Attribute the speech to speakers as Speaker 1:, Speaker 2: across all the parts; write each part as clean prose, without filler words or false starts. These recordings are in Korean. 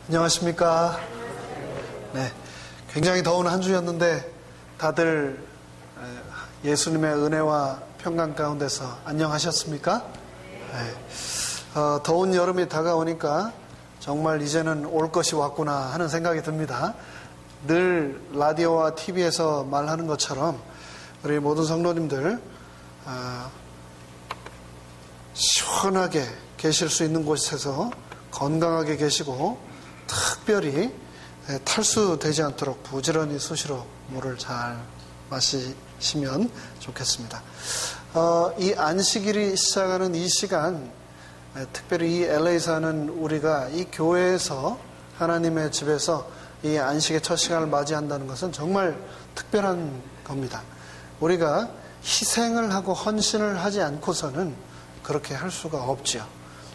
Speaker 1: 안녕하십니까. 네, 굉장히 더운 한 주였는데 다들 예수님의 은혜와 평강 가운데서 안녕하셨습니까? 네. 더운 여름이 다가오니까 정말 이제는 올 것이 왔구나 하는 생각이 듭니다. 늘 라디오와 TV에서 말하는 것처럼 우리 모든 성도님들 시원하게 계실 수 있는 곳에서 건강하게 계시고 특별히 탈수되지 않도록 부지런히 수시로 물을 잘 마시시면 좋겠습니다. 이 안식일이 시작하는 이 시간, 특별히 이 LA 사는 우리가 이 교회에서 하나님의 집에서 이 안식의 첫 시간을 맞이한다는 것은 정말 특별한 겁니다. 우리가 희생을 하고 헌신을 하지 않고서는 그렇게 할 수가 없지요.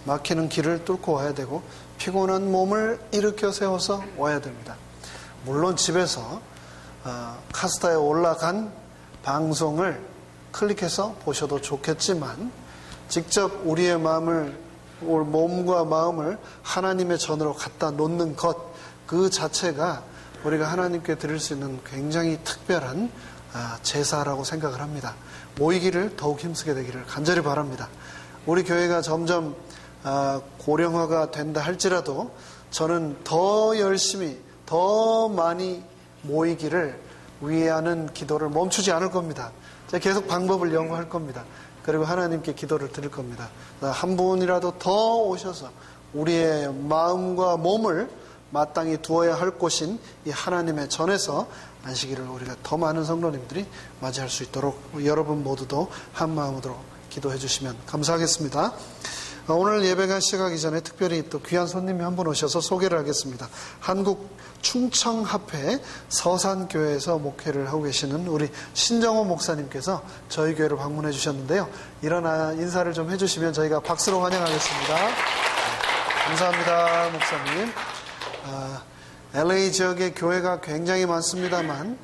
Speaker 1: 막히는 길을 뚫고 와야 되고 피곤한 몸을 일으켜 세워서 와야 됩니다. 물론 집에서 카스타에 올라간 방송을 클릭해서 보셔도 좋겠지만 직접 우리의 몸과 마음을 하나님의 전으로 갖다 놓는 것, 그 자체가 우리가 하나님께 드릴 수 있는 굉장히 특별한 제사라고 생각을 합니다. 모이기를 더욱 힘쓰게 되기를 간절히 바랍니다. 우리 교회가 점점 고령화가 된다 할지라도 저는 더 열심히 더 많이 모이기를 위하는 기도를 멈추지 않을 겁니다. 제가 계속 방법을 연구할 겁니다. 그리고 하나님께 기도를 드릴 겁니다. 한 분이라도 더 오셔서 우리의 마음과 몸을 마땅히 두어야 할 곳인 이 하나님의 전에서 안식일을 우리가 더 많은 성도님들이 맞이할 수 있도록 여러분 모두도 한 마음으로 기도해 주시면 감사하겠습니다. 오늘 예배가 시작하기 전에 특별히 또 귀한 손님이 한 분 오셔서 소개를 하겠습니다. 한국 충청합회 서산교회에서 목회를 하고 계시는 우리 신정호 목사님께서 저희 교회를 방문해 주셨는데요. 일어나 인사를 좀 해주시면 저희가 박수로 환영하겠습니다. 감사합니다, 목사님. LA 지역에 교회가 굉장히 많습니다만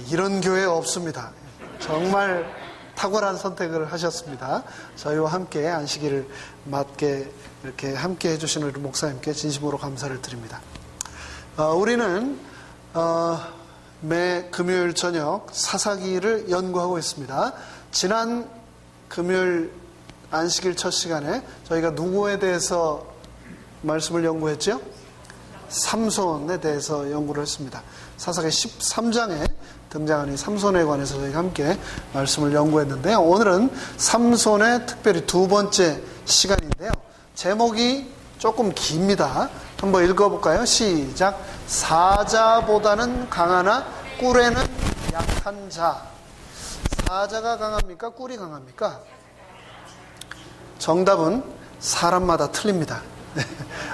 Speaker 1: 이런 교회 없습니다. 정말 탁월한 선택을 하셨습니다. 저희와 함께 안식일을 맞게 이렇게 함께 해주신 우리 목사님께 진심으로 감사를 드립니다. 우리는 매 금요일 저녁 사사기를 연구하고 있습니다. 지난 금요일 안식일 첫 시간에 저희가 누구에 대해서 말씀을 연구했죠? 삼손에 대해서 연구를 했습니다. 사사기 13장에 등장하는 삼손에 관해서 저희가 함께 말씀을 연구했는데요. 오늘은 삼손의 특별히 두 번째 시간인데요. 제목이 조금 깁니다. 한번 읽어볼까요? 시작. 사자보다는 강하나 꿀에는 약한 자. 사자가 강합니까? 꿀이 강합니까? 정답은 사람마다 틀립니다.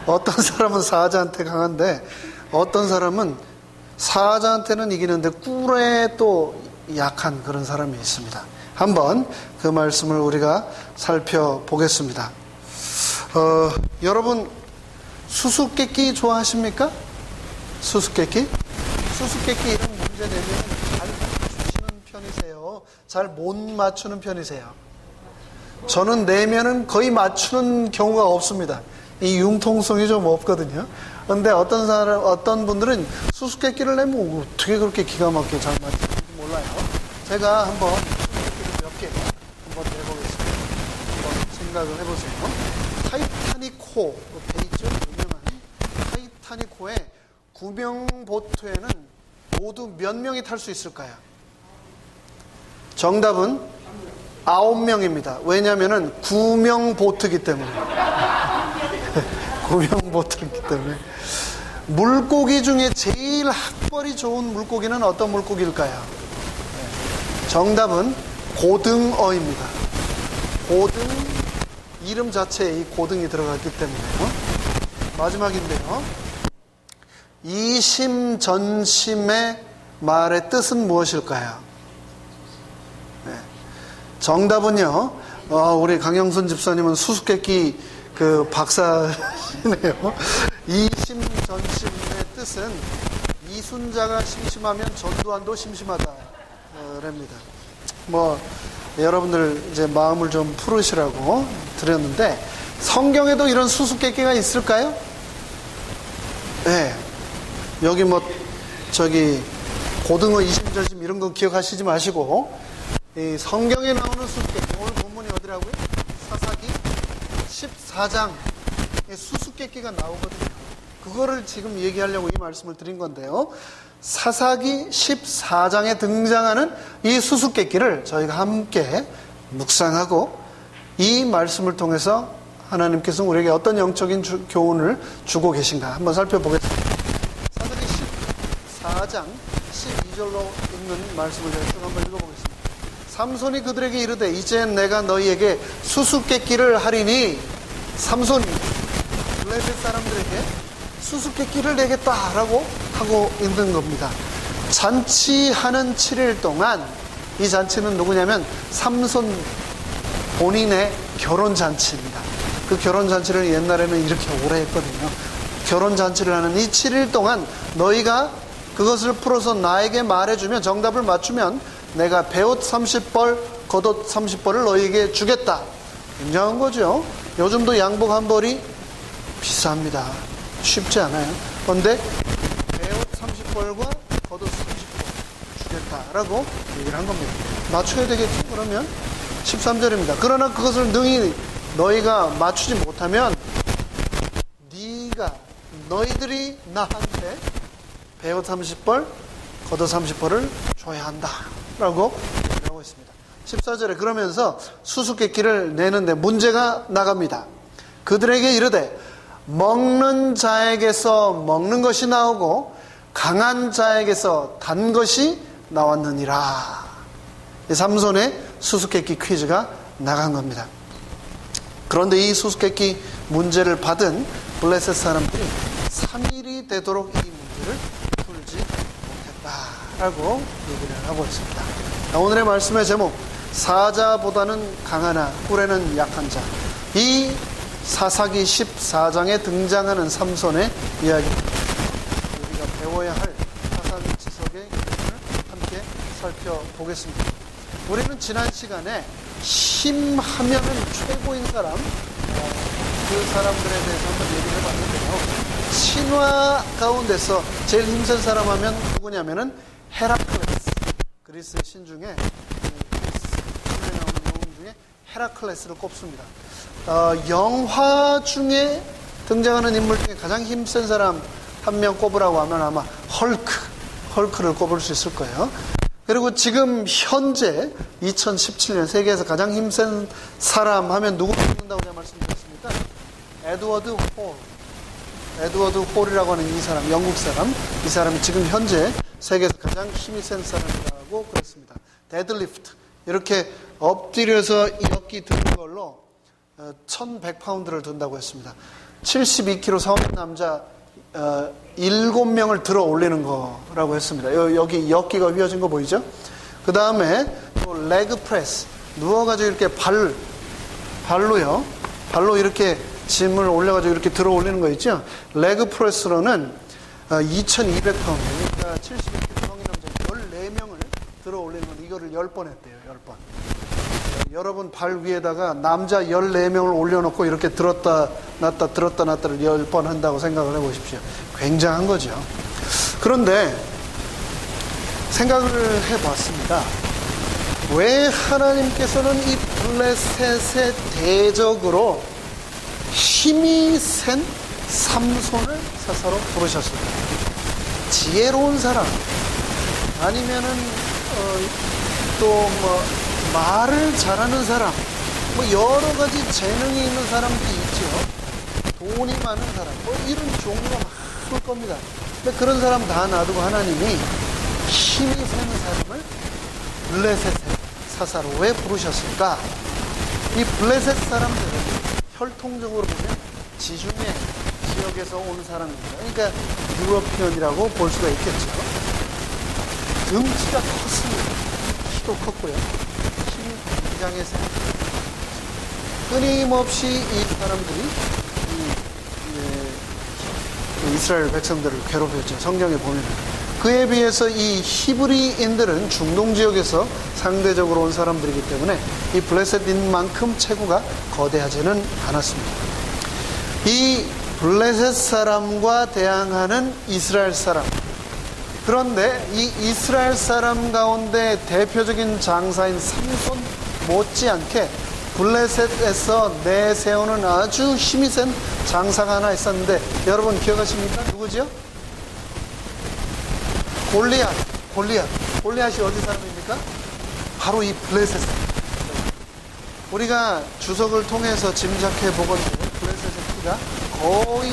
Speaker 1: 어떤 사람은 사자한테 강한데 어떤 사람은 사자한테는 이기는데 꿀에 또 약한 그런 사람이 있습니다. 한번 그 말씀을 우리가 살펴보겠습니다. 여러분 수수께끼 좋아하십니까? 수수께끼? 수수께끼 이런 문제 내면 잘 맞추시는 편이세요? 잘 못 맞추는 편이세요? 저는 내면은 거의 맞추는 경우가 없습니다. 이 융통성이 좀 없거든요. 그런데 어떤 분들은 수수께끼를 내면 어떻게 그렇게 기가 막히게 잘 맞추는지 몰라요. 제가 한번 수수께끼를 몇 개 한번 내보겠습니다. 한번 생각을 해보세요. 타이타닉호, 배 있죠? 유명한 타이타닉호의 구명보트에는 모두 몇 명이 탈 수 있을까요? 정답은 9명입니다. 왜냐하면 구명보트이기 때문에. 구명보트이기 때문에. 물고기 중에 제일 학벌이 좋은 물고기는 어떤 물고기일까요? 정답은 고등어입니다. 고등, 이름 자체에 이 고등이 들어갔기 때문에요. 마지막인데요. 이심전심의 말의 뜻은 무엇일까요? 정답은요, 우리 강영순 집사님은 수수께끼 그 박사시네요. 이심전심의 뜻은 이순자가 심심하면 전두환도 심심하다랍니다. 여러분들 이제 마음을 좀 풀으시라고 드렸는데 성경에도 이런 수수께끼가 있을까요? 네. 여기 뭐 저기 고등어 이심저심 이런 거 기억하시지 마시고 이 성경에 나오는 수수께끼, 오늘 본문이 어디라고요? 사사기 14장에 수수께끼가 나오거든요. 그거를 지금 얘기하려고 이 말씀을 드린 건데요. 사사기 14장에 등장하는 이 수수께끼를 저희가 함께 묵상하고 이 말씀을 통해서 하나님께서 우리에게 어떤 영적인 교훈을 주고 계신가 한번 살펴보겠습니다. 사사기 14장 12절로 있는 말씀을 제가 쭉 한번 읽어보겠습니다. 삼손이 그들에게 이르되 이제 내가 너희에게 수수께끼를 하리니, 삼손이 블레셋 사람들에게 수수께끼를 내겠다라고 하고 있는 겁니다. 잔치하는 7일 동안, 이 잔치는 누구냐면 삼손 본인의 결혼잔치입니다. 그 결혼잔치를 옛날에는 이렇게 오래 했거든요. 결혼잔치를 하는 이 7일 동안 너희가 그것을 풀어서 나에게 말해주면, 정답을 맞추면 내가 배옷 30벌, 겉옷 30벌을 너희에게 주겠다. 굉장한 거죠. 요즘도 양복 한 벌이 비쌉니다. 쉽지 않아요. 그런데 배옷 30벌과 겉옷 30벌 주겠다라고 얘기를 한 겁니다. 맞춰야 되겠죠. 그러면 13절입니다. 그러나 그것을 능히 너희가 맞추지 못하면 너희들이 나한테 배옷 30벌, 겉옷 30벌을 줘야 한다 라고 얘기하고 있습니다. 14절에 그러면서 수수께끼를 내는데 문제가 나갑니다. 그들에게 이르되 먹는 자에게서 먹는 것이 나오고 강한 자에게서 단 것이 나왔느니라. 이 삼손의 수수께끼 퀴즈가 나간 겁니다. 그런데 이 수수께끼 문제를 받은 블레셋 사람들이 3일이 되도록 이 문제를 풀지 못했다라고 얘기를 하고 있습니다. 오늘의 말씀의 제목, 사자보다는 강하나 꿀에는 약한 자. 이 사사기 14장에 등장하는 삼손의 이야기입니다. 우리가 배워야 할 사사기지석의 기준을 함께 살펴보겠습니다. 우리는 지난 시간에 힘하면은 최고인 사람, 그 사람들에 대해서 한번 얘기를 해봤는데요. 신화 가운데서 제일 힘센 사람 하면 누구냐면은 헤라클레스. 그리스의 신 중에, 그리스에 나오는 영웅 중에 헤라클레스를 꼽습니다. 영화 중에 등장하는 인물 중에 가장 힘센 사람 한 명 꼽으라고 하면 아마 헐크를 꼽을 수 있을 거예요. 그리고 지금 현재 2017년 세계에서 가장 힘센 사람 하면 누구 뽑는다고 제가 말씀드렸습니까? 에드워드 홀이라고 하는 이 사람, 영국 사람. 이 사람이 지금 현재 세계에서 가장 힘이 센 사람이라고 그랬습니다. 데드리프트, 이렇게 엎드려서 이렇게 드는 걸로 1100파운드를 든다고 했습니다. 72kg 성인 남자 7명을 들어 올리는 거라고 했습니다. 여기 어깨가 휘어진 거 보이죠? 그 다음에 레그 프레스, 누워가지고 이렇게 발로 이렇게 짐을 올려가지고 이렇게 들어 올리는 거 있죠? 레그 프레스로는 2200파운드, 그러니까 72kg 성인 남자 14명을 들어 올리는 건 이거를 10번 했대요. 10번. 여러분 발 위에다가 남자 14명을 올려놓고 이렇게 들었다 놨다 들었다 놨다를 10번 한다고 생각을 해보십시오. 굉장한 거죠. 그런데 생각을 해봤습니다. 왜 하나님께서는 이 블레셋의 대적으로 힘이 센 삼손을 사사로 부르셨을까요? 지혜로운 사람, 아니면은 또 말을 잘하는 사람, 여러 가지 재능이 있는 사람들이 있죠. 돈이 많은 사람, 이런 종류가 많을 겁니다. 근데 그런 사람 다 놔두고 하나님이 힘이 세는 사람을 블레셋의 사사로 왜 부르셨을까? 이 블레셋 사람들은 혈통적으로 보면 지중해 지역에서 온 사람입니다. 그러니까 유러피언이라고 볼 수가 있겠죠. 등치가 컸습니다. 키도 컸고요. 힘이 굉장히 셉니다. 끊임없이 이 사람들이 이스라엘 백성들을 괴롭혔죠. 성경에 보면. 그에 비해서 이 히브리인들은 중동 지역에서 상대적으로 온 사람들이기 때문에 이 블레셋인만큼 체구가 거대하지는 않았습니다. 이 블레셋 사람과 대항하는 이스라엘 사람. 그런데 이 이스라엘 사람 가운데 대표적인 장사인 삼손 못지않게 블레셋에서 내세우는 아주 힘이 센 장사가 하나 있었는데, 여러분 기억하십니까? 누구죠? 골리앗이 어디 사람입니까? 바로 이 블레셋 사람. 우리가 주석을 통해서 짐작해 보건대 블레셋의 키가 거의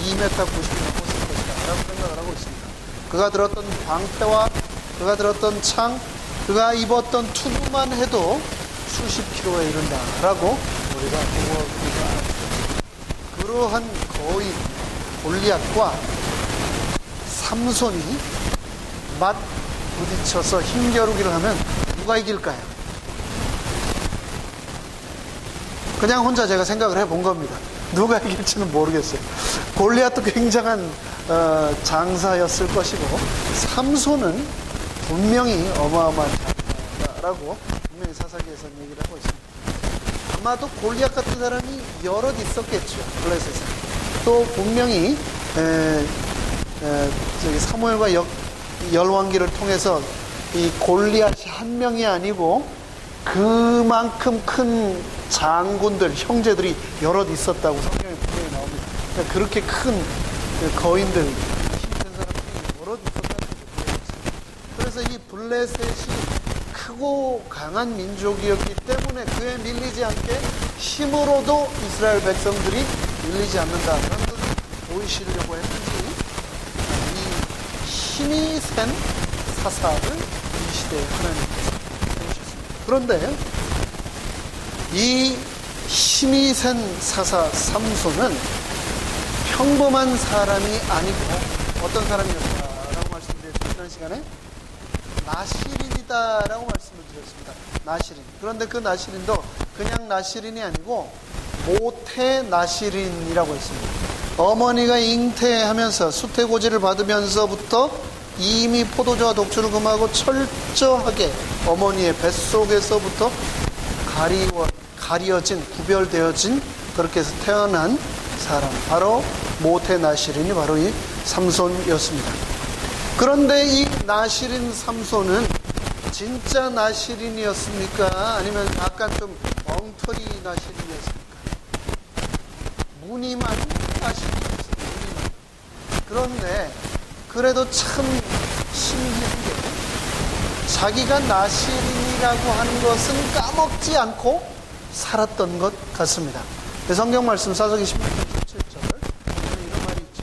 Speaker 1: 2m 90이 넘었을 것이다 라고 생각을 하고 있습니다. 그가 들었던 방패와 그가 들었던 창, 그가 입었던 투구만 해도 수십 킬로에 이른다라고 우리가 그러한 거의 골리앗과 삼손이 맞 부딪혀서 힘겨루기를 하면 누가 이길까요? 그냥 혼자 제가 생각을 해본 겁니다. 누가 이길지는 모르겠어요. 골리앗도 굉장한 장사였을 것이고, 삼손은 분명히 어마어마한 장사라고 분명히 사사기에서는 얘기를 하고 있습니다. 아마도 골리앗 같은 사람이 여럿 있었겠죠. 블레셋에. 또 분명히 사무엘과 열왕기를 통해서 이 골리앗이 한 명이 아니고 그만큼 큰 장군들, 형제들이 여럿 있었다고 성경에 분명히 나옵니다. 그러니까 그렇게 큰 거인들, 힘센 사람들이 여럿 있었다는 거죠. 그래서 이 블레셋이 크고 강한 민족이었기 때문에 그에 밀리지 않게 힘으로도 이스라엘 백성들이 밀리지 않는다라는 것을 보이시려고 했는지, 이 힘이 센 사사를 이 시대에 하나님께서 세우셨습니다. 그런데 이 힘이 센 사사 삼손은 평범한 사람이 아니고 어떤 사람이었다라고 말씀드렸죠. 지난 시간에 나시린이다라고 말씀을 드렸습니다. 나시린. 그런데 그 나시린도 그냥 나시린이 아니고 모태 나시린이라고 했습니다. 어머니가 잉태하면서 수태고지를 받으면서부터 이미 포도주와 독주를 금하고 철저하게 어머니의 뱃속에서부터 가려진, 구별되어진, 그렇게 해서 태어난 사람, 바로 모태 나시린이 바로 이 삼손이었습니다. 그런데 이 나시린 삼손은 진짜 나시린이었습니까? 아니면 약간 좀 엉터리 나시린이었습니까? 무늬만 나시린이었습니다. 무늬만. 그런데 그래도 참 신기한 게, 자기가 나시린이라고 하는 것은 까먹지 않고 살았던 것 같습니다. 성경 말씀 사사기 16장 17절 이런 말이 있죠.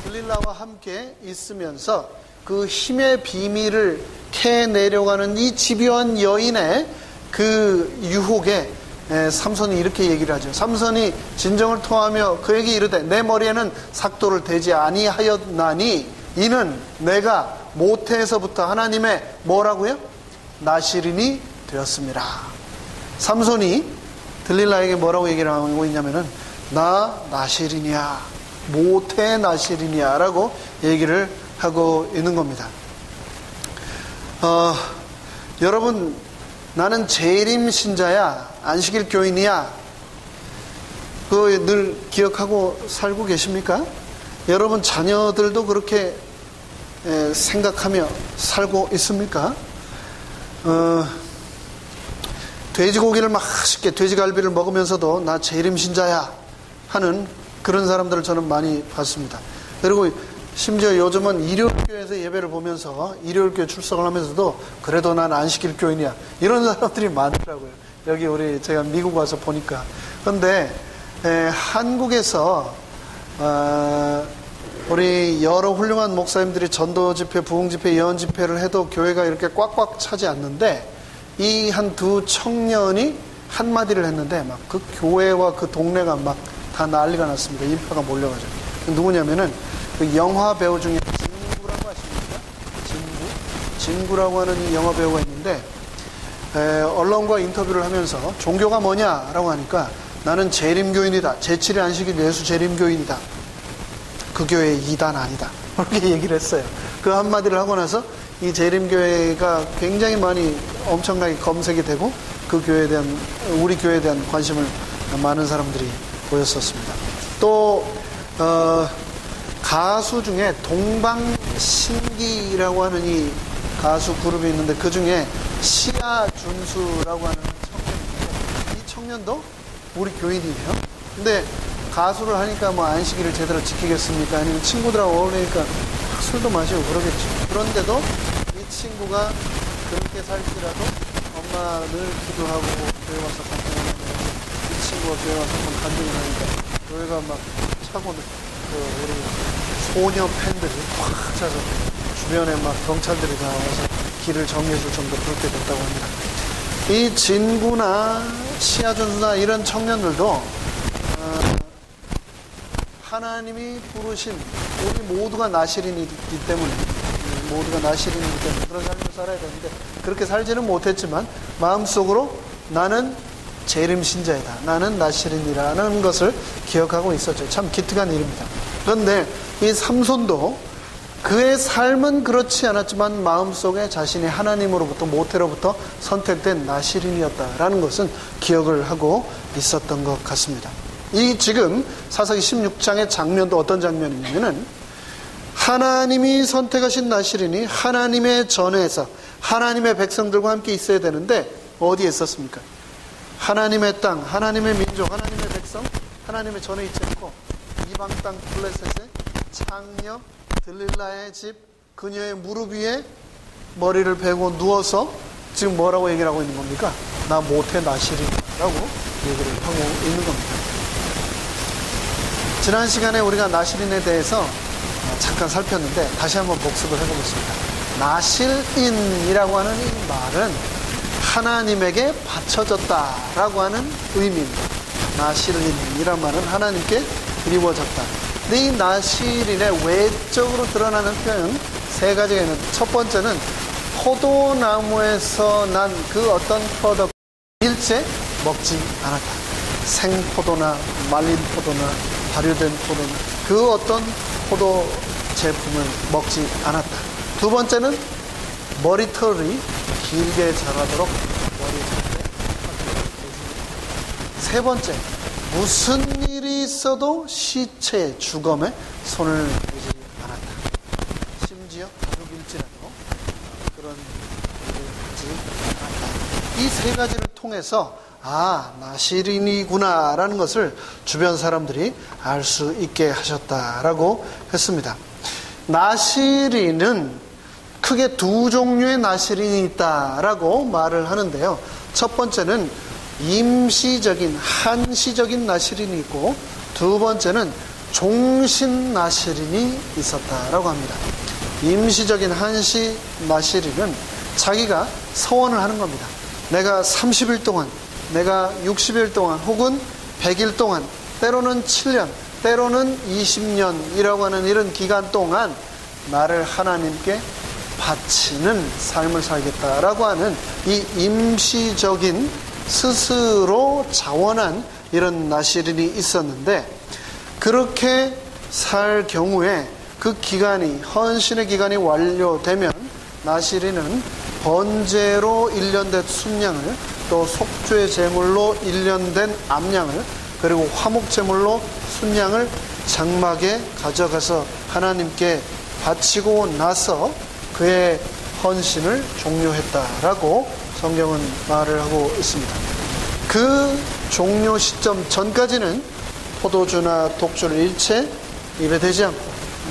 Speaker 1: 들릴라와 함께 있으면서 그 힘의 비밀을 캐내려가는 이 집요한 여인의 그 유혹에 삼손이 이렇게 얘기를 하죠. 삼손이 진정을 토하며 그에게 이르되 내 머리에는 삭도를 대지 아니하였나니 이는 내가 모태에서부터 하나님의 뭐라고요? 나시린이 되었습니다. 삼손이 들릴라에게 뭐라고 얘기를 하고 있냐면은 나 나시린이야, 모태 나시린이야 라고 얘기를 하고 있는 겁니다. 여러분, 나는 재림 신자야, 안식일 교인이야, 그거 늘 기억하고 살고 계십니까? 여러분 자녀들도 그렇게 생각하며 살고 있습니까? 돼지고기를 맛있게, 돼지갈비를 먹으면서도 나 재림 신자야 하는 그런 사람들을 저는 많이 봤습니다. 그리고 심지어 요즘은 일요일교회에서 예배를 보면서 일요일교회 출석을 하면서도 그래도 난 안식일 교인이야 이런 사람들이 많더라고요. 여기 제가 미국 와서 보니까. 그런데 한국에서 우리 여러 훌륭한 목사님들이 전도 집회, 부흥 집회, 예언 집회를 해도 교회가 이렇게 꽉꽉 차지 않는데, 이 한 두 청년이 한마디를 했는데 막 그 교회와 그 동네가 막 다 난리가 났습니다. 인파가 몰려가지고. 누구냐면은 그 영화 배우 중에 진구라고 아십니까? 진구라고 하는 이 영화 배우가 있는데, 언론과 인터뷰를 하면서 종교가 뭐냐라고 하니까 나는 재림교인이다. 제7의 안식일 예수 재림교인이다. 그 교회 2단 아니다. 그렇게 얘기를 했어요. 그 한마디를 하고 나서 이 재림교회가 굉장히 많이 엄청나게 검색이 되고 그 교회에 대한, 우리 교회에 대한 관심을 많은 사람들이 보였었습니다. 또 가수 중에 동방신기라고 하는 이 가수 그룹이 있는데 그 중에 시아준수라고 하는 청년인데 이 청년도 우리 교인이에요. 근데 가수를 하니까 뭐 안식일을 제대로 지키겠습니까? 아니면 친구들하고 어울리니까 술도 마시고 그러겠죠. 그런데도 이 친구가 그렇게 살지라도 엄마 늘 기도하고 교회 와서 간증하고 이 친구가 교회 와서 간증을 하니까 교회가 막 차고 우리 소녀 팬들이 확 차서 주변에 막 경찰들이 다 와서 길을 정리해줄 정도 그렇게 됐다고 합니다. 이 진구나 시아준수나 이런 청년들도 하나님이 부르신 우리 모두가 나시린이기 때문에 그런 삶을 살아야 되는데 그렇게 살지는 못했지만 마음속으로 나는 재림신자이다, 나는 나시린이라는 것을 기억하고 있었죠. 참 기특한 일입니다. 그런데 이 삼손도 그의 삶은 그렇지 않았지만 마음속에 자신이 하나님으로부터 모태로부터 선택된 나시린이었다라는 것은 기억을 하고 있었던 것 같습니다. 이 지금 사사기 16장의 장면도 어떤 장면이냐면은 하나님이 선택하신 나시린이 하나님의 전에서 하나님의 백성들과 함께 있어야 되는데 어디에 있었습니까? 하나님의 땅, 하나님의 민족, 하나님의 백성, 하나님의 전에 있지 않고 이방 땅 블레셋의 창녀 들릴라의 집 그녀의 무릎 위에 머리를 베고 누워서 지금 뭐라고 얘기를 하고 있는 겁니까? 나 모태 나시린이라고 얘기를 하고 있는 겁니다. 지난 시간에 우리가 나시린에 대해서 잠깐 살폈는데 다시 한번 복습을 해보겠습니다. 나실인이라고 하는 이 말은 하나님에게 바쳐졌다라고 하는 의미입니다. 나실인이란 말은 하나님께 드리워졌다. 근데 이 나실인의 외적으로 드러나는 표현 세 가지가 있는데 첫 번째는 포도나무에서 난 그 어떤 프로덕트 일체 먹지 않았다. 생포도나 말린 포도나 발효된 포도나 그 어떤 포도 제품을 먹지 않았다. 두 번째는 머리털이 길게 자라도록 머리털에 세 번째 무슨 일이 있어도 시체의 주검에 손을 대지 않았다. 심지어 가족일지라도 그런 일을 하지 않았다. 이 세 가지를 통해서 나시린이구나 라는 것을 주변 사람들이 알 수 있게 하셨다라고 했습니다. 나시린은 크게 두 종류의 나시린이 있다라고 말을 하는데요. 첫 번째는 임시적인 한시적인 나시린이 있고 두 번째는 종신 나시린이 있었다라고 합니다. 임시적인 한시 나시린은 자기가 서원을 하는 겁니다. 내가 30일 동안, 내가 60일 동안 혹은 100일 동안, 때로는 7년, 때로는 20년이라고 하는 이런 기간 동안 나를 하나님께 바치는 삶을 살겠다라고 하는 이 임시적인 스스로 자원한 이런 나시린이 있었는데 그렇게 살 경우에 그 기간이 헌신의 기간이 완료되면 나시린은 번제로 1년 된 순양을 또 속죄 제물로 1년 된 암양을 그리고 화목 제물로 순양을 장막에 가져가서 하나님께 바치고 나서 그의 헌신을 종료했다라고 성경은 말을 하고 있습니다. 그 종료 시점 전까지는 포도주나 독주를 일체 입에 대지 않고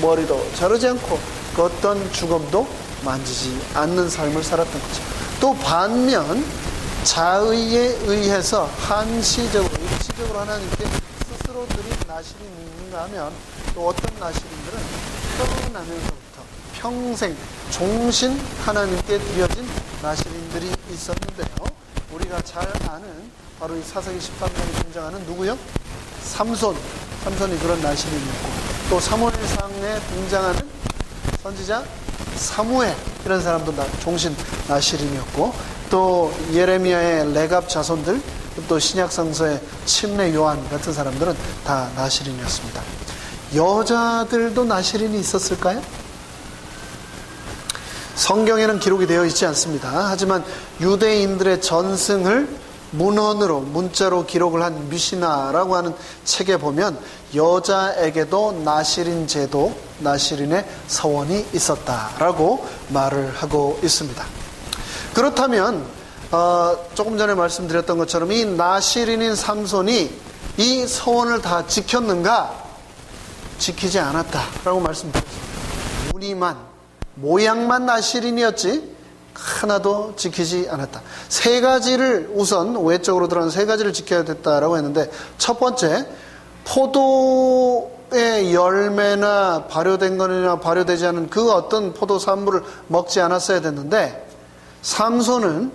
Speaker 1: 머리도 자르지 않고 그 어떤 주검도 만지지 않는 삶을 살았던 거죠. 또 반면 자의에 의해서 한시적으로 일시적으로 하나님께 스스로 드린 나시린이 있는가 하면 또 어떤 나시린들은 태어나면서부터 평생 종신 하나님께 드려진 나시린들이 있었는데요. 우리가 잘 아는 바로 이 사사기 13장에 등장하는 누구요? 삼손이 그런 나시린이었고 또 사무엘상에 등장하는 선지자 사무엘 이런 사람도 종신 나시린이었고 또 예레미야의 레갑 자손들 또 신약성서의 침례 요한 같은 사람들은 다 나시린이었습니다. 여자들도 나시린이 있었을까요? 성경에는 기록이 되어 있지 않습니다. 하지만 유대인들의 전승을 문헌으로 문자로 기록을 한 미시나라고 하는 책에 보면 여자에게도 나시린 제도, 나시린의 서원이 있었다라고 말을 하고 있습니다. 그렇다면 조금 전에 말씀드렸던 것처럼 이 나시린인 삼손이 이 서원을 다 지켰는가? 지키지 않았다라고 말씀드렸습니다. 무늬만, 모양만 나시린이었지 하나도 지키지 않았다. 세 가지를 우선 외적으로 들어간 세 가지를 지켜야 됐다라고 했는데, 첫 번째, 포도의 열매나 발효된 거나 발효되지 않은 그 어떤 포도 산물을 먹지 않았어야 됐는데, 삼손은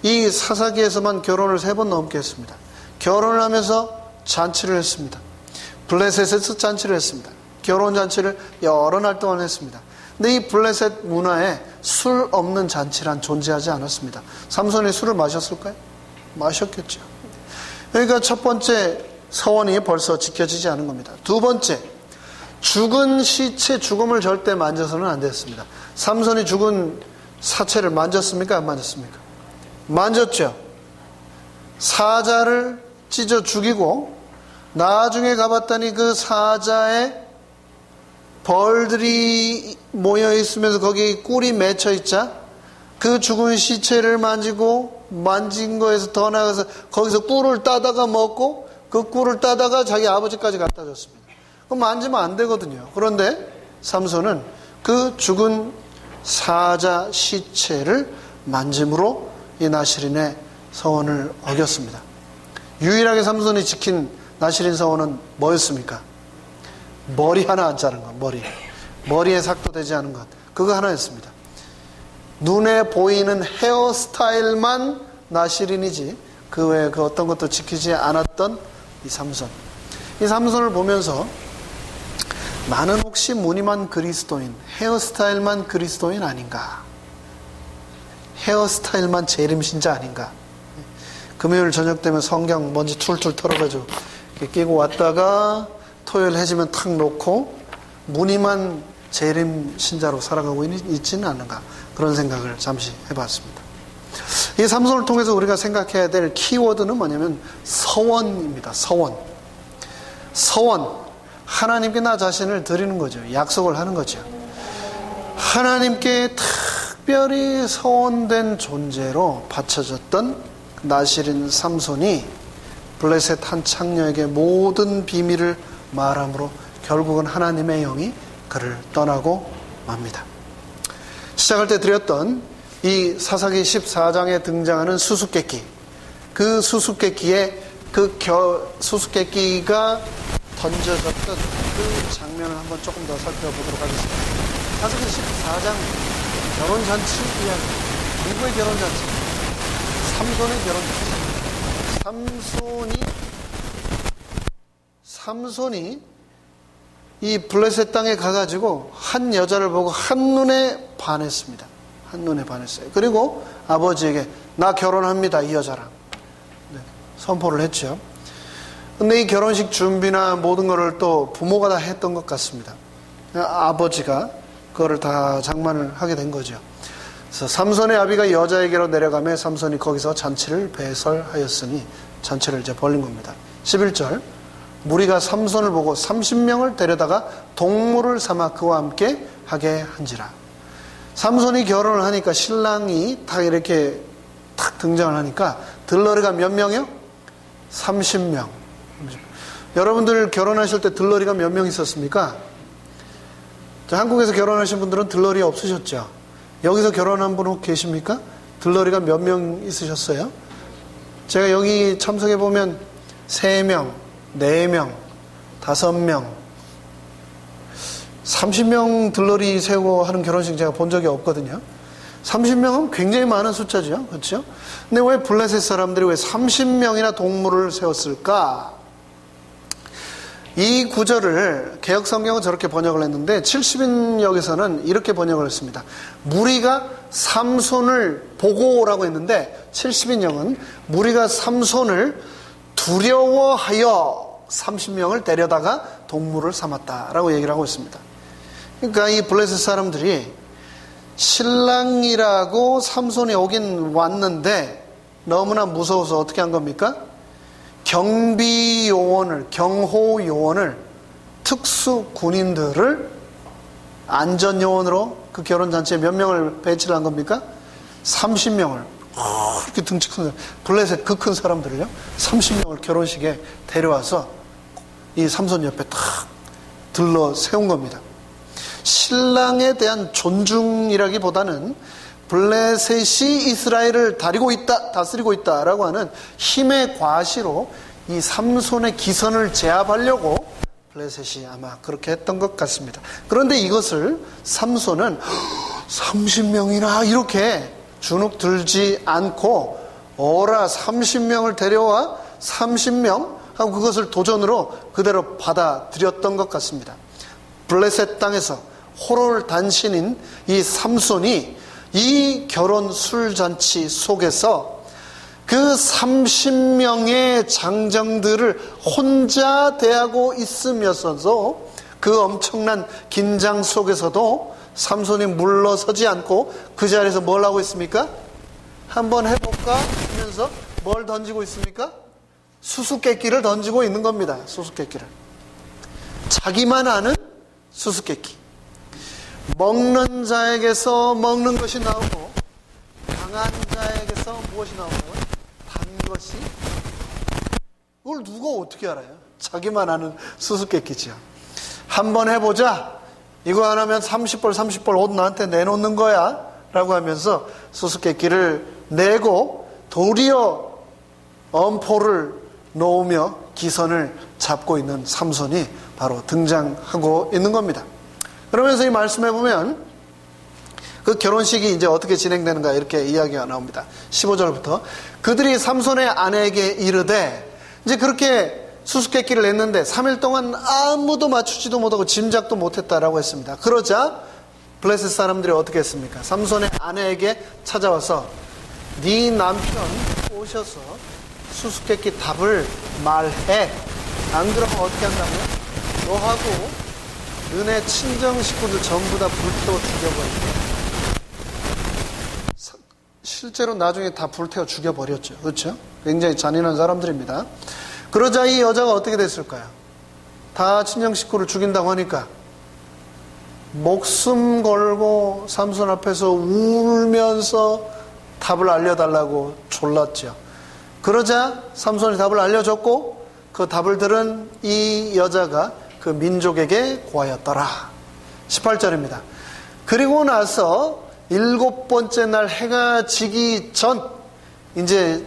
Speaker 1: 이 사사기에서만 결혼을 3번 넘게 했습니다. 결혼을 하면서 잔치를 했습니다. 블레셋에서 잔치를 했습니다. 결혼 잔치를 여러 날 동안 했습니다. 근데 이 블레셋 문화에 술 없는 잔치란 존재하지 않았습니다. 삼손이 술을 마셨을까요? 마셨겠죠. 그러니까 첫 번째 서원이 벌써 지켜지지 않은 겁니다. 두 번째, 죽은 시체 죽음을 절대 만져서는 안 됐습니다. 삼손이 죽은 사체를 만졌습니까? 안 만졌습니까? 만졌죠. 사자를 찢어 죽이고 나중에 가봤더니 그 사자에 벌들이 모여 있으면서 거기 꿀이 맺혀 있자, 그 죽은 시체를 만진 거에서 더 나가서 거기서 꿀을 따다가 먹고 그 꿀을 따다가 자기 아버지까지 갖다 줬습니다. 그럼 만지면 안 되거든요. 그런데 삼손은 그 죽은 사자 시체를 만짐으로 이 나시린의 서원을 어겼습니다. 유일하게 삼손이 지킨 나시린 서원은 뭐였습니까? 머리 하나 안 자른 것, 머리에 삭도 되지 않은 것, 그거 하나였습니다. 눈에 보이는 헤어스타일만 나시린이지 그 외에 그 어떤 것도 지키지 않았던 이 삼손. 이 삼손을 보면서 나는 혹시 무늬만 그리스도인, 헤어스타일만 그리스도인 아닌가? 헤어스타일만 재림신자 아닌가? 금요일 저녁 되면 성경 먼지 툴툴 털어가지고 이렇게 끼고 왔다가 토요일 해지면 탁 놓고 무늬만 재림신자로 살아가고 있지는 않은가? 그런 생각을 잠시 해봤습니다. 이 삼손을 통해서 우리가 생각해야 될 키워드는 뭐냐면 서원입니다. 서원. 하나님께 나 자신을 드리는 거죠. 약속을 하는 거죠. 하나님께 특별히 서원된 존재로 바쳐졌던 나시린 삼손이 블레셋 한 창녀에게 모든 비밀을 말함으로 결국은 하나님의 영이 그를 떠나고 맙니다. 시작할 때 드렸던 이 사사기 14장에 등장하는 수수께끼, 그 수수께끼의 수수께끼가 던져졌던 그 장면을 한번 조금 더 살펴보도록 하겠습니다. 사사기 14장 결혼잔치 이야기. 누구의 결혼잔치? 삼손의 결혼잔치. 삼손이 이 블레셋 땅에 가가지고 한 여자를 보고 한눈에 반했습니다. 한눈에 반했어요. 그리고 아버지에게 나 결혼합니다, 이 여자랑. 네, 선포를 했죠. 근데 이 결혼식 준비나 모든 거를 또 부모가 다 했던 것 같습니다. 아버지가 그거를 다 장만을 하게 된 거죠. 그래서 삼손의 아비가 여자에게로 내려가며 삼손이 거기서 잔치를 배설하였으니 잔치를 이제 벌린 겁니다. 11절, 무리가 삼손을 보고 30명을 데려다가 동물을 삼아 그와 함께 하게 한지라. 삼손이 결혼을 하니까 신랑이 딱 이렇게 탁 등장을 하니까 들러리가 몇 명이요? 30명. 여러분들 결혼하실 때 들러리가 몇 명 있었습니까? 한국에서 결혼하신 분들은 들러리 없으셨죠? 여기서 결혼한 분 계십니까? 들러리가 몇 명 있으셨어요? 제가 여기 참석해 보면 3명, 4명, 5명, 30명 들러리 세우고 하는 결혼식 제가 본 적이 없거든요. 30명은 굉장히 많은 숫자죠. 그렇죠? 근데 왜 블레셋 사람들이 왜 30명이나 동물을 세웠을까? 이 구절을 개역 성경은 저렇게 번역을 했는데 70인역에서는 이렇게 번역을 했습니다. 무리가 삼손을 보고라고 했는데 70인역은 무리가 삼손을 두려워하여 30명을 데려다가 동물을 삼았다라고 얘기를 하고 있습니다. 그러니까 이 블레셋 사람들이 신랑이라고 삼손이 오긴 왔는데 너무나 무서워서 어떻게 한 겁니까? 경비 요원을, 경호 요원을, 특수 군인들을 안전 요원으로 그 결혼잔치에 몇 명을 배치를 한 겁니까? 30명을. 그렇게 등치 큰 사람, 블레셋 그 큰 사람들을요, 30명을 결혼식에 데려와서 이 삼손 옆에 탁 들러 세운 겁니다. 신랑에 대한 존중이라기보다는 블레셋이 이스라엘을 다스리고 있다라고 하는 힘의 과시로 이 삼손의 기선을 제압하려고 블레셋이 아마 그렇게 했던 것 같습니다. 그런데 이것을 삼손은 30명이나 이렇게 주눅 들지 않고 어라 30명을 데려와 30명 하고 그것을 도전으로 그대로 받아들였던 것 같습니다. 블레셋 땅에서 호롤 단신인 이 삼손이 이 결혼 술잔치 속에서 그 30명의 장정들을 혼자 대하고 있으면서도 그 엄청난 긴장 속에서도 삼손이 물러서지 않고 그 자리에서 뭘 하고 있습니까? 한번 해볼까 하면서 뭘 던지고 있습니까? 수수께끼를 던지고 있는 겁니다. 수수께끼를. 자기만 아는 수수께끼. 먹는 자에게서 먹는 것이 나오고 강한 자에게서 무엇이 나오고 단 것이, 그걸 누가 어떻게 알아요? 자기만 아는 수수께끼지요. 한번 해보자. 이거 안 하면 30벌 옷 나한테 내놓는 거야 라고 하면서 수수께끼를 내고 도리어 엄포를 놓으며 기선을 잡고 있는 삼손이 바로 등장하고 있는 겁니다. 그러면서 이 말씀해 보면 그 결혼식이 이제 어떻게 진행되는가 이렇게 이야기가 나옵니다. 15절부터 그들이 삼손의 아내에게 이르되, 이제 그렇게 수수께끼를 냈는데 3일 동안 아무도 맞추지도 못하고 짐작도 못했다라고 했습니다. 그러자 블레셋 사람들이 어떻게 했습니까? 삼손의 아내에게 찾아와서 네 남편 오셔서 수수께끼 답을 말해. 안 그러면 어떻게 한다고요? 너하고 너네 친정 식구들 전부 다 불태워 죽여버린다. 실제로 나중에 다 불태워 죽여버렸죠. 그렇죠? 굉장히 잔인한 사람들입니다. 그러자 이 여자가 어떻게 됐을까요? 다 친정 식구를 죽인다고 하니까 목숨 걸고 삼손 앞에서 울면서 답을 알려달라고 졸랐죠. 그러자 삼손이 답을 알려줬고 그 답을 들은 이 여자가 그 민족에게 고하였더라. 18절입니다. 그리고 나서 7번째 날 해가 지기 전, 이제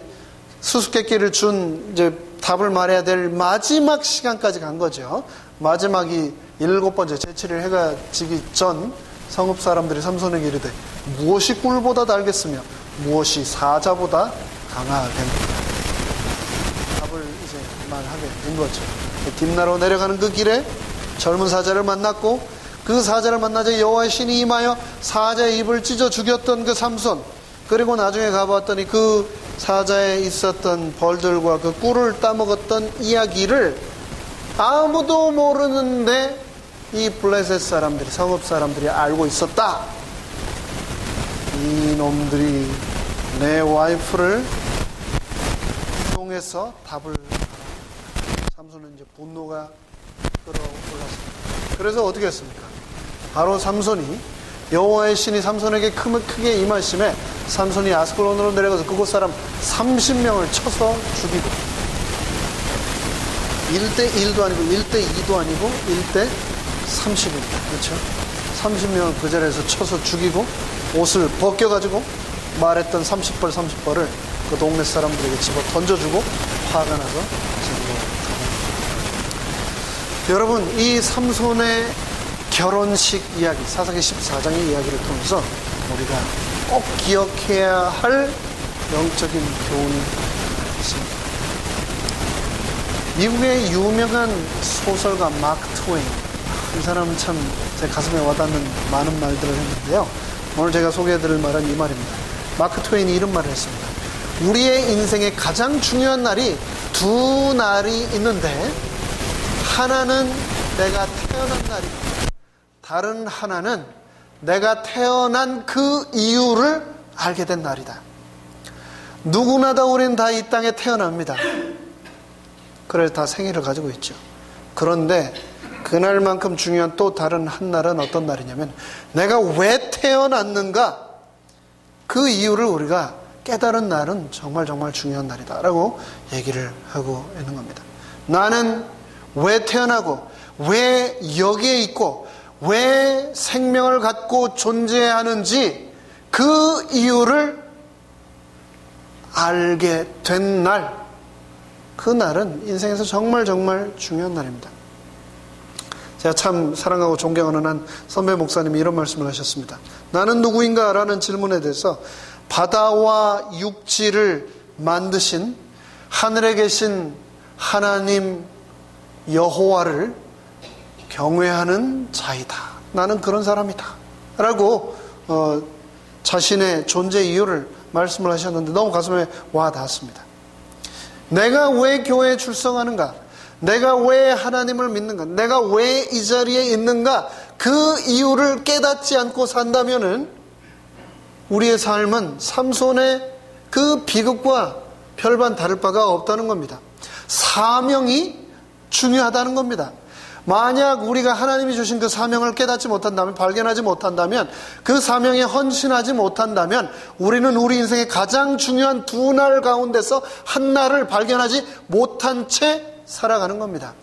Speaker 1: 수수께끼를 준 이제 답을 말해야 될 마지막 시간까지 간 거죠. 마지막이 7번째 제7일 해가 지기 전 성읍 사람들이 삼손에게 이르되 무엇이 꿀보다 달겠으며 무엇이 사자보다 강하겠느냐. 답을 이제 말하게 된 거죠. 딥나로 내려가는 그 길에 젊은 사자를 만났고 그 사자를 만나자 여호와의 신이 임하여 사자의 입을 찢어 죽였던 그 삼손, 그리고 나중에 가봤더니 그 사자에 있었던 벌들과 그 꿀을 따먹었던 이야기를 아무도 모르는데 이 블레셋 사람들이, 성읍 사람들이 알고 있었다. 이 놈들이 내 와이프를 이용해서 답을, 삼손은 이제 분노가 끌어올랐습니다. 그래서 어떻게 했습니까? 바로 삼손이, 여호와의 신이 삼손에게 크게 임하심에 삼손이 아스클론으로 내려가서 그곳 사람 30명을 쳐서 죽이고, 1대1도 아니고 1대2도 아니고 1대30입니다. 그렇죠? 30명을 그 자리에서 쳐서 죽이고 옷을 벗겨가지고 말했던 30벌을 그 동네 사람들에게 집어 던져주고 화가 나서 집으로 가는. 여러분, 이 삼손의 결혼식 이야기, 사사기 14장의 이야기를 통해서 우리가 꼭 기억해야 할 영적인 교훈이 있습니다. 미국의 유명한 소설가 마크 트웨인, 이 사람은 참 제 가슴에 와닿는 많은 말들을 했는데요, 오늘 제가 소개해드릴 말은 이 말입니다. 마크 트웨인이 이런 말을 했습니다. 우리의 인생의 가장 중요한 날이 두 날이 있는데, 하나는 내가 태어난 날이고 다른 하나는 내가 태어난 그 이유를 알게 된 날이다. 누구나 다 우리는 다 이 땅에 태어납니다. 그래서 다 생일을 가지고 있죠. 그런데 그날만큼 중요한 또 다른 한 날은 어떤 날이냐면 내가 왜 태어났는가 그 이유를 우리가 깨달은 날은 정말 중요한 날이다라고 얘기를 하고 있는 겁니다. 나는 왜 태어나고 왜 여기에 있고 왜 생명을 갖고 존재하는지 그 이유를 알게 된 날, 그 날은 인생에서 정말 중요한 날입니다. 제가 참 사랑하고 존경하는 한 선배 목사님이 이런 말씀을 하셨습니다. 나는 누구인가? 라는 질문에 대해서 바다와 육지를 만드신 하늘에 계신 하나님 여호와를 경외하는 자이다. 나는 그런 사람이다. 라고 자신의 존재 이유를 말씀을 하셨는데 너무 가슴에 와 닿았습니다. 내가 왜 교회에 출석하는가? 내가 왜 하나님을 믿는가? 내가 왜 이 자리에 있는가? 그 이유를 깨닫지 않고 산다면은 우리의 삶은 삼손의 그 비극과 별반 다를 바가 없다는 겁니다. 사명이 중요하다는 겁니다. 만약 우리가 하나님이 주신 그 사명을 깨닫지 못한다면, 발견하지 못한다면, 그 사명에 헌신하지 못한다면 우리는 우리 인생의 가장 중요한 두 날 가운데서 한 날을 발견하지 못한 채 살아가는 겁니다.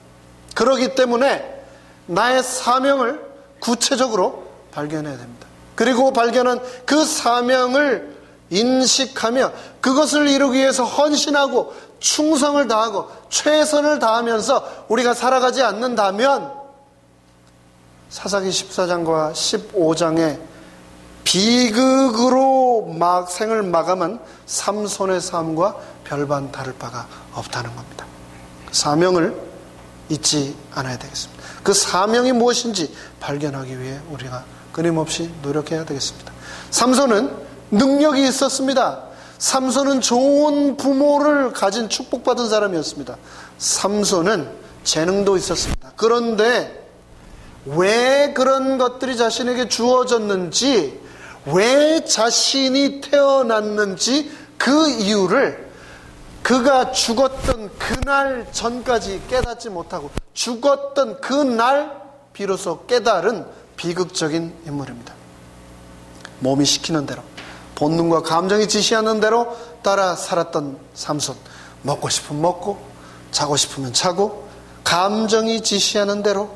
Speaker 1: 그렇기 때문에 나의 사명을 구체적으로 발견해야 됩니다. 그리고 발견한 그 사명을 인식하며 그것을 이루기 위해서 헌신하고 충성을 다하고 최선을 다하면서 우리가 살아가지 않는다면 사사기 14장과 15장의 비극으로 생을 마감한 삼손의 삶과 별반 다를 바가 없다는 겁니다. 사명을 잊지 않아야 되겠습니다. 그 사명이 무엇인지 발견하기 위해 우리가 끊임없이 노력해야 되겠습니다. 삼손은 능력이 있었습니다. 삼손은 좋은 부모를 가진 축복받은 사람이었습니다. 삼손은 재능도 있었습니다. 그런데 왜 그런 것들이 자신에게 주어졌는지, 왜 자신이 태어났는지 그 이유를 그가 죽었던 그날 전까지 깨닫지 못하고 죽었던 그날 비로소 깨달은 비극적인 인물입니다. 몸이 시키는 대로, 본능과 감정이 지시하는 대로 따라 살았던 삼손. 먹고 싶으면 먹고, 자고 싶으면 자고, 감정이 지시하는 대로,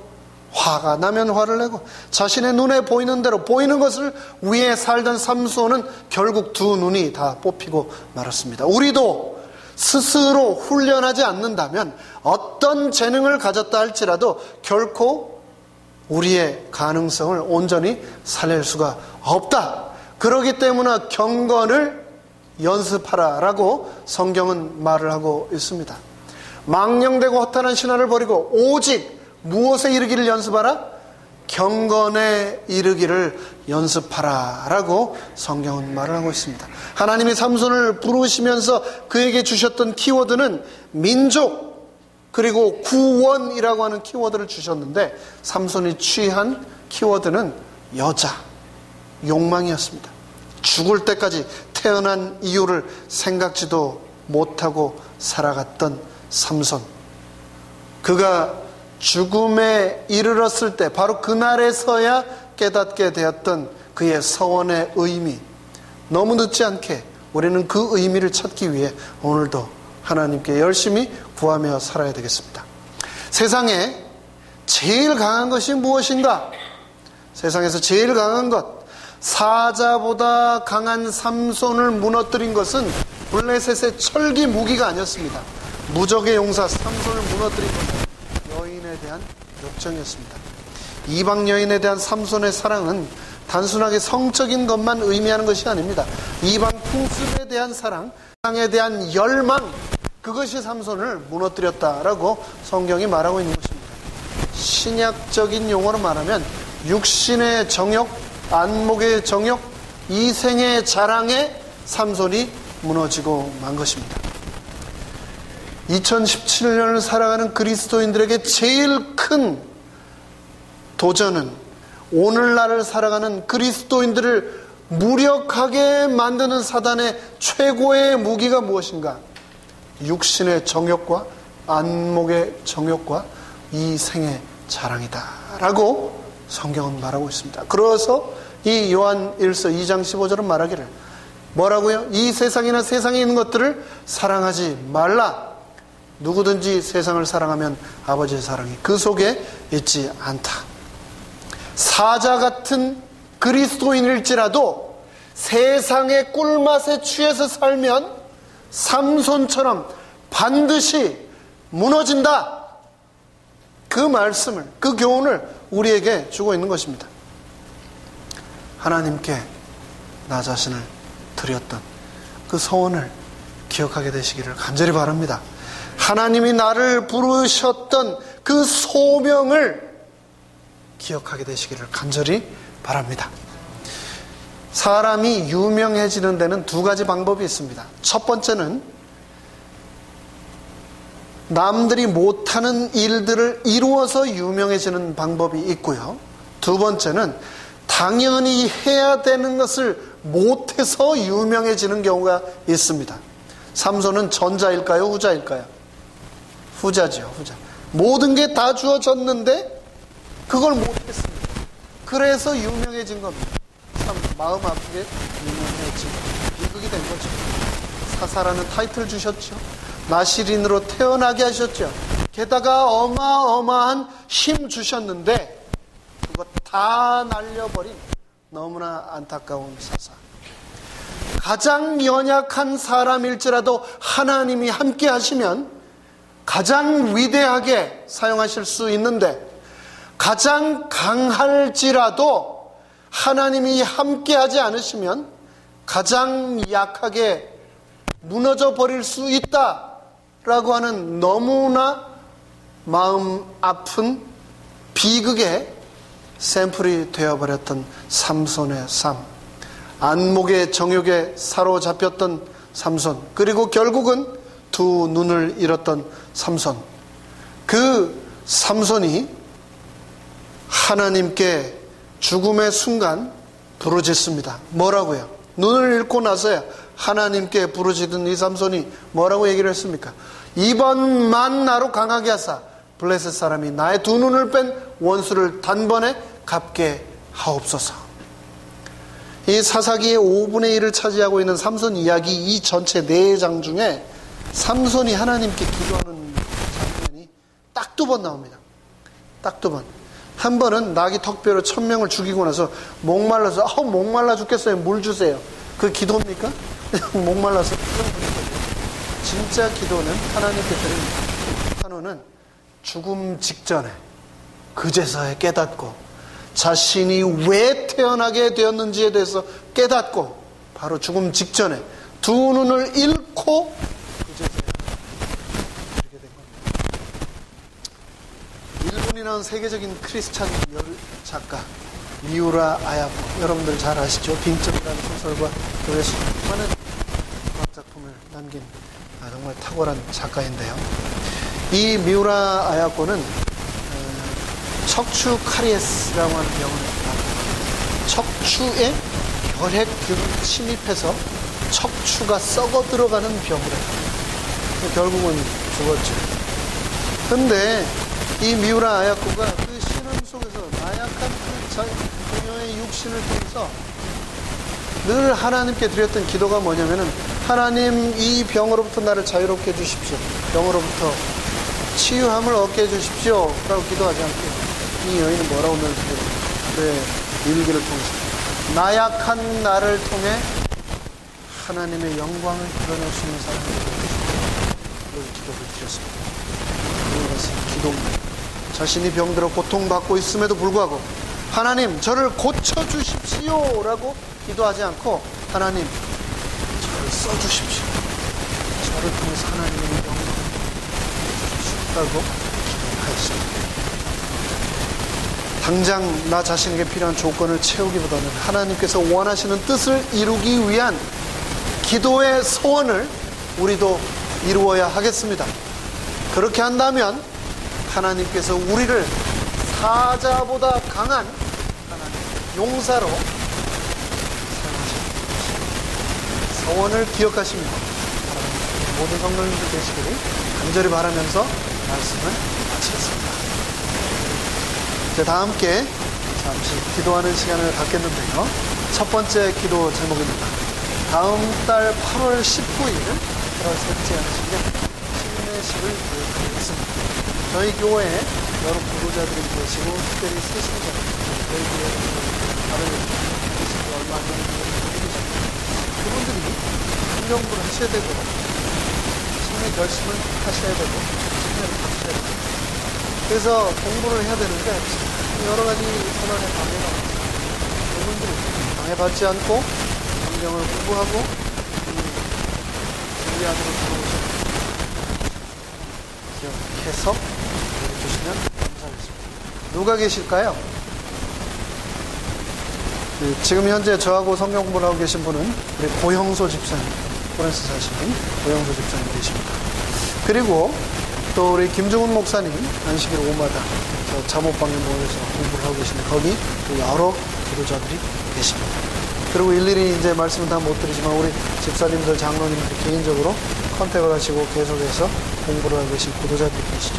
Speaker 1: 화가 나면 화를 내고, 자신의 눈에 보이는 대로 보이는 것을 위해 살던 삼손은 결국 두 눈이 다 뽑히고 말았습니다. 우리도 스스로 훈련하지 않는다면 어떤 재능을 가졌다 할지라도 결코 우리의 가능성을 온전히 살릴 수가 없다. 그렇기 때문에 경건을 연습하라라고 성경은 말을 하고 있습니다. 망령되고 허탄한 신화를 버리고 오직 무엇에 이르기를 연습하라? 경건에 이르기를 연습하라라고 성경은 말을 하고 있습니다. 하나님이 삼손을 부르시면서 그에게 주셨던 키워드는 민족 그리고 구원이라고 하는 키워드를 주셨는데 삼손이 취한 키워드는 여자, 욕망이었습니다. 죽을 때까지 태어난 이유를 생각지도 못하고 살아갔던 삼손. 그가 죽음에 이르렀을 때 바로 그날에서야 깨닫게 되었던 그의 서원의 의미. 너무 늦지 않게 우리는 그 의미를 찾기 위해 오늘도 하나님께 열심히 구하며 살아야 되겠습니다. 세상에 제일 강한 것이 무엇인가? 세상에서 제일 강한 것, 사자보다 강한 삼손을 무너뜨린 것은 블레셋의 철기 무기가 아니었습니다. 무적의 용사 삼손을 무너뜨린 것은 여인에 대한 욕정이었습니다. 이방 여인에 대한 삼손의 사랑은 단순하게 성적인 것만 의미하는 것이 아닙니다. 이방 풍습에 대한 사랑, 사랑에 대한 열망, 그것이 삼손을 무너뜨렸다라고 성경이 말하고 있는 것입니다. 신약적인 용어로 말하면 육신의 정욕, 안목의 정욕, 이생의 자랑에 삼손이 무너지고 만 것입니다. 2017년을 살아가는 그리스도인들에게 제일 큰 도전은 오늘날을 살아가는 그리스도인들을 무력하게 만드는 사단의 최고의 무기가 무엇인가? 육신의 정욕과 안목의 정욕과 이 생의 자랑이다 라고 성경은 말하고 있습니다. 그래서 이 요한 1서 2장 15절은 말하기를 뭐라고요? 이 세상이나 세상에 있는 것들을 사랑하지 말라. 누구든지 세상을 사랑하면 아버지의 사랑이 그 속에 있지 않다. 사자 같은 그리스도인일지라도 세상의 꿀맛에 취해서 살면 삼손처럼 반드시 무너진다. 그 말씀을, 그 교훈을 우리에게 주고 있는 것입니다. 하나님께 나 자신을 드렸던 그 소원을 기억하게 되시기를 간절히 바랍니다. 하나님이 나를 부르셨던 그 소명을 기억하게 되시기를 간절히 바랍니다. 사람이 유명해지는 데는 두 가지 방법이 있습니다. 첫 번째는 남들이 못하는 일들을 이루어서 유명해지는 방법이 있고요. 두 번째는 당연히 해야 되는 것을 못해서 유명해지는 경우가 있습니다. 삼손은 전자일까요? 후자일까요? 후자죠. 후자. 모든 게 다 주어졌는데 그걸 못했습니다. 그래서 유명해진 겁니다. 참 마음 아프게 유명해진 비극이 된 거죠. 사사라는 타이틀 주셨죠. 나시린으로 태어나게 하셨죠. 게다가 어마어마한 힘 주셨는데 그거 다 날려버린 너무나 안타까운 사사. 가장 연약한 사람일지라도 하나님이 함께 하시면 가장 위대하게 사용하실 수 있는데, 가장 강할지라도 하나님이 함께 하지 않으시면 가장 약하게 무너져 버릴 수 있다라고 하는 너무나 마음 아픈 비극의 샘플이 되어버렸던 삼손의 삶. 안목의 정욕에 사로잡혔던 삼손, 그리고 결국은 두 눈을 잃었던 삼손. 그 삼손이 하나님께 죽음의 순간 부르짖습니다. 뭐라고요? 눈을 잃고 나서야 하나님께 부르짖은 이 삼손이 뭐라고 얘기를 했습니까? 이번만 나로 강하게 하사 블레셋 사람이 나의 두 눈을 뺀 원수를 단번에 갚게 하옵소서. 이 사사기의 5분의 1을 차지하고 있는 삼손 이야기, 이 전체 4장 중에 삼손이 하나님께 기도하는 장면이 딱 2번 나옵니다. 딱 2번. 한 번은 나귀 턱뼈로 1000명을 죽이고 나서 목말라서 목말라 죽겠어요, 물 주세요. 그 기도입니까? 목말라서 진짜 기도는 하나님께 드리는 한우는 죽음 직전에 그제서야 깨닫고 자신이 왜 태어나게 되었는지에 대해서 깨닫고 바로 죽음 직전에 두 눈을 잃고 그제서야 이렇게 된 겁니다. 일본이라는 세계적인 크리스찬 작가 미우라 아야코, 여러분들 잘 아시죠? 빙점이라는 소설과 노래 수많은 음악 작품을 남긴 정말 탁월한 작가인데요. 이 미우라 아야코는 척추 카리에스라고 하는 병을 앓고 척추에 혈액균이 침입해서 척추가 썩어 들어가는 병을 했고 결국은 죽었죠. 근데 이 미우라 아야코가 그 신음 속에서 나약한 그 그녀의 육신을 통해서 늘 하나님께 드렸던 기도가 뭐냐면은, 하나님 이 병으로부터 나를 자유롭게 해주십시오. 병으로부터 치유함을 얻게 해주십시오 라고 기도하지 않고 이 여인은 뭐라고 말씀해요? 그의 일기를 통해서 나약한 나를 통해 하나님의 영광을 드러낼 수 있는 사람이 되어주십시오. 기도를 드렸습니다. 이것은 기도입니다. 자신이 병들어 고통받고 있음에도 불구하고 하나님 저를 고쳐주십시오 라고 기도하지 않고 하나님 저를 써주십시오. 저를 통해서 하나님의 영광을 주십시오 라고 기도하였습니다. 당장 나 자신에게 필요한 조건을 채우기보다는 하나님께서 원하시는 뜻을 이루기 위한 기도의 소원을 우리도 이루어야 하겠습니다. 그렇게 한다면 하나님께서 우리를 사자보다 강한 하나님 용사로 사용하실 서원을 기억하시며 모든 성도님들 되시기를 간절히 바라면서 말씀을 마치겠습니다. 이제 다 함께 잠시 기도하는 시간을 갖겠는데요. 첫 번째 기도 제목입니다. 다음 달 8월 19일, 8월 셋째 하시는 신내식을 기획하겠습니다. 저희 교회에 여러 부도자들이 계시고 특별히 쓰신 분, 저희 교회에 다른 계시고 얼마 안 되는 분들이 계십니다. 그분들이 성경부를 하셔야 되고 신의 결심을 하셔야 되고 신뢰를 하셔야 되고 그래서 공부를 해야 되는데 여러 가지 선언의 방해가 왔습니다. 그분들이 방해받지 않고 성경을 공부하고 진리 안으로 들어오시는 기억해서 주시면 감사하겠습니다. 누가 계실까요? 지금 현재 저하고 성경 공부를 하고 계신 분은 우리 고형소 집사님, 포렌스 사시는 고형소 집사님 계십니다. 그리고 또 우리 김중훈 목사님 안식일 오마다 저 잠옷방에 모여서 공부를 하고 계시는데 거기 또 여러 기도자들이 계십니다. 그리고 일일이 이제 말씀은 다 못 드리지만 우리 집사님들, 장로님들 개인적으로 컨택을 하시고 계속해서 공부를 하고 계신 기도자들이 계시죠.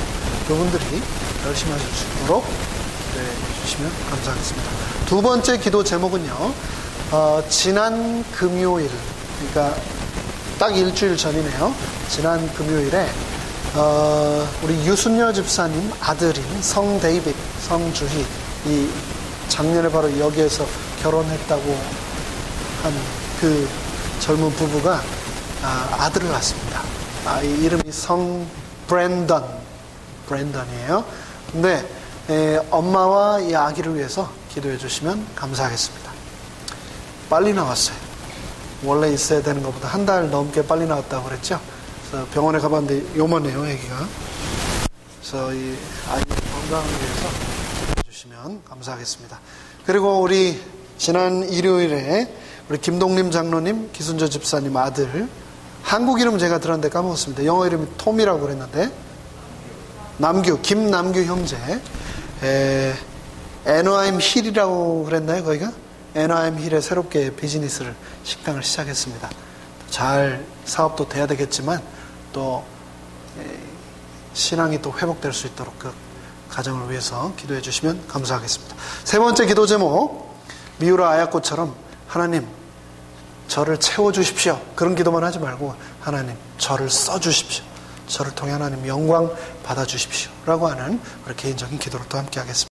Speaker 1: 그분들이 열심히 하실 수 있도록 기도해 주시면 감사하겠습니다. 두 번째 기도 제목은요, 지난 금요일, 그러니까 딱 일주일 전이네요. 지난 금요일에 우리 유순여 집사님 아들인 성 데이빗, 성주희, 이 작년에 바로 여기에서 결혼했다고 한 그 젊은 부부가 아들을 낳았습니다. 이름이 성 브랜던이에요. 근데 엄마와 이 아기를 위해서 기도해 주시면 감사하겠습니다. 빨리 나왔어요. 원래 있어야 되는 것보다 한 달 넘게 빨리 나왔다고 그랬죠. 그래서 병원에 가봤는데 요만해요, 아기가. 그래서 이 아이 건강을 위해서 기도해 주시면 감사하겠습니다. 그리고 우리 지난 일요일에 우리 김동림 장로님, 기순저 집사님 아들, 한국 이름 제가 들었는데 까먹었습니다. 영어 이름이 톰이라고 그랬는데, 김남규 형제, 애너하임 힐이라고 그랬나요, 거기가? 애너하임 힐에 새롭게 비즈니스를, 식당을 시작했습니다. 잘 사업도 돼야 되겠지만, 또, 신앙이 또 회복될 수 있도록 그 가정을 위해서 기도해 주시면 감사하겠습니다. 세 번째 기도 제목, 미우라 아야꽃처럼 하나님, 저를 채워주십시오. 그런 기도만 하지 말고 하나님, 저를 써주십시오. 저를 통해 하나님 영광 받아주십시오. 라고 하는 우리 개인적인 기도를 또 함께 하겠습니다.